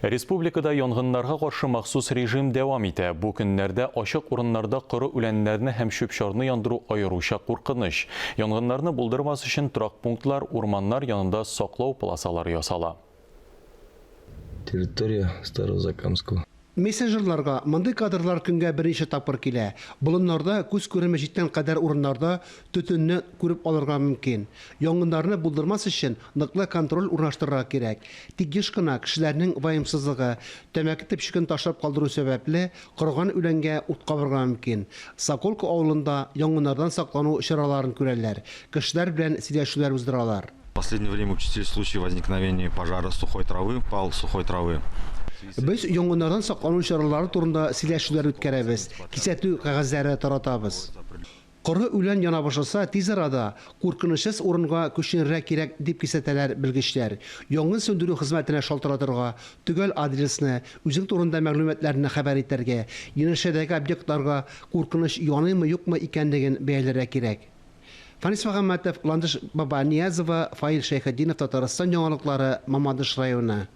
Республикада янгыннарга каршы махсус режим дәвам итә. Бу көннәрдә ачык урыннарда коры үләннәрне һәм чүп-чарны яндыру аеруча куркыныч. Янгыннарны булдырмас өчен торак пунктлар, урманнар янында саклау полосалары ясала. Территория Старозакамского. Мессенджерларга мондый кадрлар көнгә беренче тапкыр килә. Болыннарда күз күреме җиткән кадәр урыннарда төтенне күреп алырга мөмкин. Янгыннарны булдырмас өчен ныклы контроль урнаштырырга кирәк. Тик еш кына кешеләрнең ваемсызлыгы, тәмәке төпчеген ташлап калдыру сәбәпле корган үләнгә ут кабырга мөмкин. Соколка авылында янгыннардан саклану чараларын күрәләр. Кешеләр белән сөйләшүләр уздыралар. В последнее время участились случаи возникновения пожара сухой травы, пал сухой травы. Без янгыннардан саклану чаралары турында сөйләшүләр үткәрәбез, кисәтү кәгазьләре таратабыз. Коры үлән яна башласа, тиз арада куркынычсыз урынга күченергә кирәк дип кисәтәләр белгечләр. Янгын сөндерү хезмәтенә шалтыратырга, төгәл адресны, үзең турында мәгълүматларны хәбәр итәргә, янәшәдәге объектларга куркыныч янымы юкмы икәнлеген бәяләргә кирәк. Фанис Магомедов, Ландыш Бабаниязова, Фаил Шәйхетдинов, Татарстан яңалыклары, Мамадыш районы.